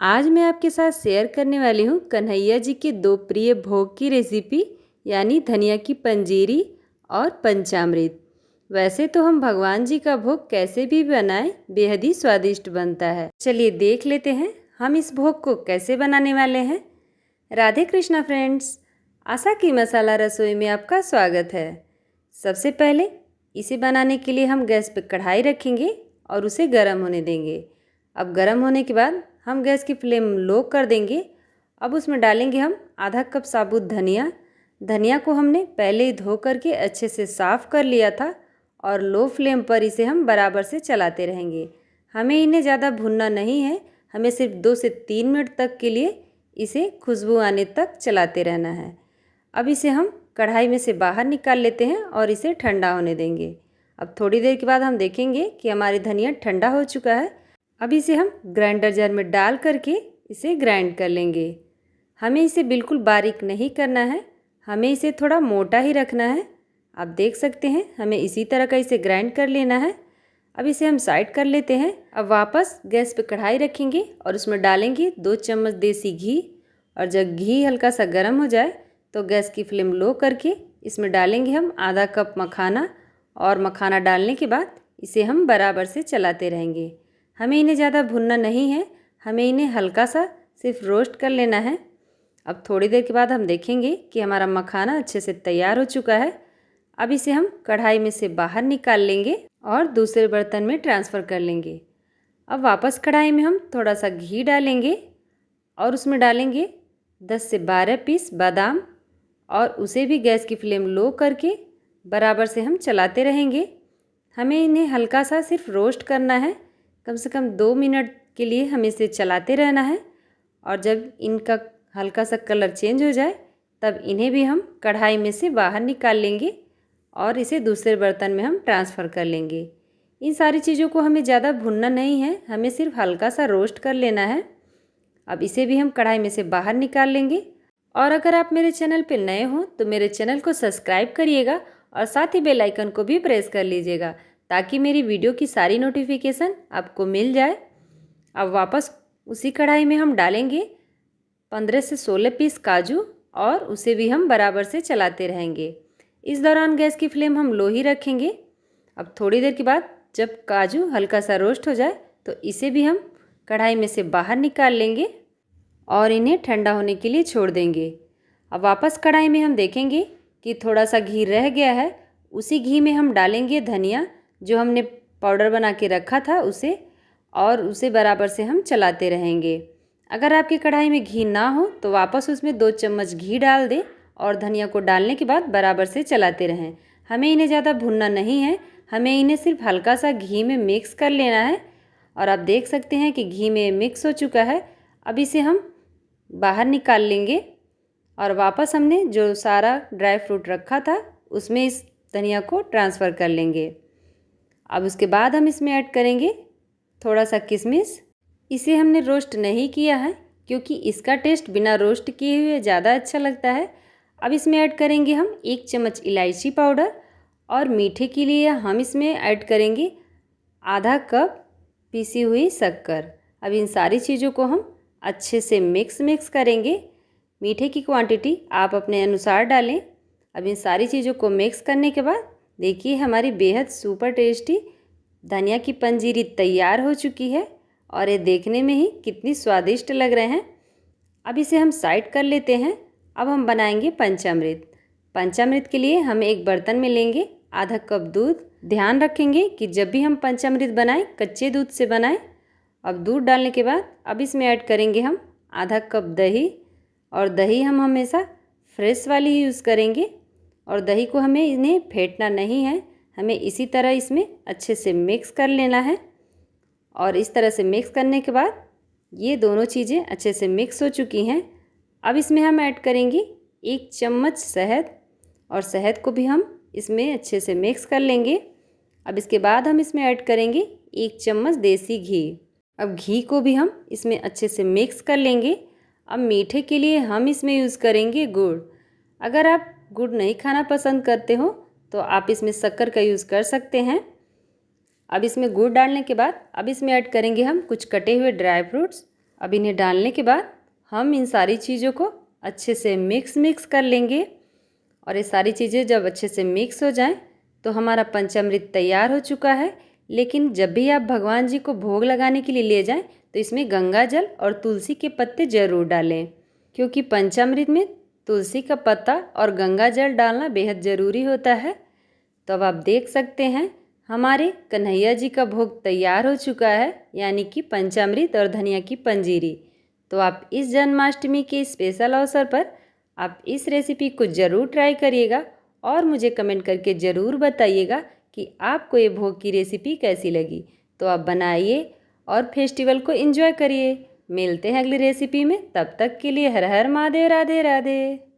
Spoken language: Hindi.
आज मैं आपके साथ शेयर करने वाली हूँ कन्हैया जी के दो प्रिय भोग की रेसिपी यानी धनिया की पंजीरी और पंचामृत। वैसे तो हम भगवान जी का भोग कैसे भी बनाएं बेहद ही स्वादिष्ट बनता है। चलिए देख लेते हैं हम इस भोग को कैसे बनाने वाले हैं। राधे कृष्णा फ्रेंड्स, आशा की मसाला रसोई में आपका स्वागत है। सबसे पहले इसे बनाने के लिए हम गैस पर कढ़ाई रखेंगे और उसे गर्म होने देंगे। अब गर्म होने के बाद हम गैस की फ्लेम लो कर देंगे। अब उसमें डालेंगे हम आधा कप साबुत धनिया। धनिया को हमने पहले ही धो करके अच्छे से साफ़ कर लिया था और लो फ्लेम पर इसे हम बराबर से चलाते रहेंगे। हमें इन्हें ज़्यादा भुनना नहीं है, हमें सिर्फ 2 से 3 मिनट तक के लिए इसे खुशबू आने तक चलाते रहना है। अब इसे हम कढ़ाई में से बाहर निकाल लेते हैं और इसे ठंडा होने देंगे। अब थोड़ी देर के बाद हम देखेंगे कि हमारी धनिया ठंडा हो चुका है। अब इसे हम ग्राइंडर जार में डाल करके इसे ग्राइंड कर लेंगे। हमें इसे बिल्कुल बारीक नहीं करना है, हमें इसे थोड़ा मोटा ही रखना है। आप देख सकते हैं हमें इसी तरह का इसे ग्राइंड कर लेना है। अब इसे हम साइड कर लेते हैं। अब वापस गैस पे कढ़ाई रखेंगे और उसमें डालेंगे 2 चम्मच देसी घी। और जब घी हल्का सा गर्म हो जाए तो गैस की फ्लेम लो करके इसमें डालेंगे हम आधा कप मखाना। और मखाना डालने के बाद इसे हम बराबर से चलाते रहेंगे। हमें इन्हें ज़्यादा भुनना नहीं है, हमें इन्हें हल्का सा सिर्फ रोस्ट कर लेना है। अब थोड़ी देर के बाद हम देखेंगे कि हमारा मखाना अच्छे से तैयार हो चुका है। अब इसे हम कढ़ाई में से बाहर निकाल लेंगे और दूसरे बर्तन में ट्रांसफ़र कर लेंगे। अब वापस कढ़ाई में हम थोड़ा सा घी डालेंगे और उसमें डालेंगे 10 से 12 पीस बादाम और उसे भी गैस की फ्लेम लो करके बराबर से हम चलाते रहेंगे। हमें इन्हें हल्का सा सिर्फ रोस्ट करना है, कम से कम 2 मिनट के लिए हमें इसे चलाते रहना है। और जब इनका हल्का सा कलर चेंज हो जाए तब इन्हें भी हम कढ़ाई में से बाहर निकाल लेंगे और इसे दूसरे बर्तन में हम ट्रांसफ़र कर लेंगे। इन सारी चीज़ों को हमें ज़्यादा भुनना नहीं है, हमें सिर्फ हल्का सा रोस्ट कर लेना है। अब इसे भी हम कढ़ाई में से बाहर निकाल लेंगे। और अगर आप मेरे चैनल पर नए हों तो मेरे चैनल को सब्सक्राइब करिएगा और साथ ही बेल आइकन को भी प्रेस कर लीजिएगा ताकि मेरी वीडियो की सारी नोटिफिकेशन आपको मिल जाए। अब वापस उसी कढ़ाई में हम डालेंगे 15 से 16 पीस काजू और उसे भी हम बराबर से चलाते रहेंगे। इस दौरान गैस की फ्लेम हम लो ही रखेंगे। अब थोड़ी देर के बाद जब काजू हल्का सा रोस्ट हो जाए तो इसे भी हम कढ़ाई में से बाहर निकाल लेंगे और इन्हें ठंडा होने के लिए छोड़ देंगे। अब वापस कढ़ाई में हम देखेंगे कि थोड़ा सा घी रह गया है। उसी घी में हम डालेंगे धनिया जो हमने पाउडर बना के रखा था उसे, और उसे बराबर से हम चलाते रहेंगे। अगर आपकी कढ़ाई में घी ना हो तो वापस उसमें 2 चम्मच घी डाल दें और धनिया को डालने के बाद बराबर से चलाते रहें। हमें इन्हें ज़्यादा भुनना नहीं है, हमें इन्हें सिर्फ हल्का सा घी में मिक्स कर लेना है। और आप देख सकते हैं कि घी में मिक्स हो चुका है। अब इसे हम बाहर निकाल लेंगे और वापस हमने जो सारा ड्राई फ्रूट रखा था उसमें इस धनिया को ट्रांसफ़र कर लेंगे। अब उसके बाद हम इसमें ऐड करेंगे थोड़ा सा किशमिश। इसे हमने रोस्ट नहीं किया है क्योंकि इसका टेस्ट बिना रोस्ट किए हुए ज़्यादा अच्छा लगता है। अब इसमें ऐड करेंगे हम 1 चम्मच इलायची पाउडर और मीठे के लिए हम इसमें ऐड करेंगे आधा कप पीसी हुई शक्कर। अब इन सारी चीज़ों को हम अच्छे से मिक्स करेंगे। मीठे की क्वांटिटी आप अपने अनुसार डालें। अब इन सारी चीज़ों को मिक्स करने के बाद देखिए हमारी बेहद सुपर टेस्टी धनिया की पंजीरी तैयार हो चुकी है और ये देखने में ही कितनी स्वादिष्ट लग रहे हैं। अब इसे हम साइड कर लेते हैं। अब हम बनाएंगे पंचामृत। पंचामृत के लिए हम एक बर्तन में लेंगे आधा कप दूध। ध्यान रखेंगे कि जब भी हम पंचामृत बनाएं कच्चे दूध से बनाएं। अब दूध डालने के बाद अब इसमें ऐड करेंगे हम आधा कप दही। और दही हम हमेशा फ्रेश वाली ही यूज़ करेंगे और दही को हमें इन्हें फेंटना नहीं है, हमें इसी तरह इसमें अच्छे से मिक्स कर लेना है। और इस तरह से मिक्स करने के बाद ये दोनों चीज़ें अच्छे से मिक्स हो चुकी हैं। अब इसमें हम ऐड करेंगे 1 चम्मच शहद और शहद को भी हम इसमें अच्छे से मिक्स कर लेंगे। अब इसके बाद हम इसमें ऐड करेंगे 1 चम्मच देसी घी। अब घी को भी हम इसमें अच्छे से मिक्स कर लेंगे। अब मीठे के लिए हम इसमें यूज़ करेंगे गुड़। अगर आप गुड़ नहीं खाना पसंद करते हो तो आप इसमें शक्कर का यूज़ कर सकते हैं। अब इसमें गुड़ डालने के बाद अब इसमें ऐड करेंगे हम कुछ कटे हुए ड्राई फ्रूट्स। अब इन्हें डालने के बाद हम इन सारी चीज़ों को अच्छे से मिक्स कर लेंगे। और ये सारी चीज़ें जब अच्छे से मिक्स हो जाएं तो हमारा पंचामृत तैयार हो चुका है। लेकिन जब भी आप भगवान जी को भोग लगाने के लिए ले जाएं तो इसमें गंगा जल और तुलसी के पत्ते ज़रूर डालें, क्योंकि पंचामृत में तुलसी का पत्ता और गंगा जल डालना बेहद ज़रूरी होता है। तो अब आप देख सकते हैं हमारे कन्हैया जी का भोग तैयार हो चुका है, यानी कि पंचामृत और धनिया की पंजीरी। तो आप इस जन्माष्टमी के स्पेशल अवसर पर आप इस रेसिपी को ज़रूर ट्राई करिएगा और मुझे कमेंट करके ज़रूर बताइएगा कि आपको ये भोग की रेसिपी कैसी लगी। तो आप बनाइए और फेस्टिवल को एंजॉय करिए। मिलते हैं अगली रेसिपी में, तब तक के लिए हर हर महादेव, राधे राधे।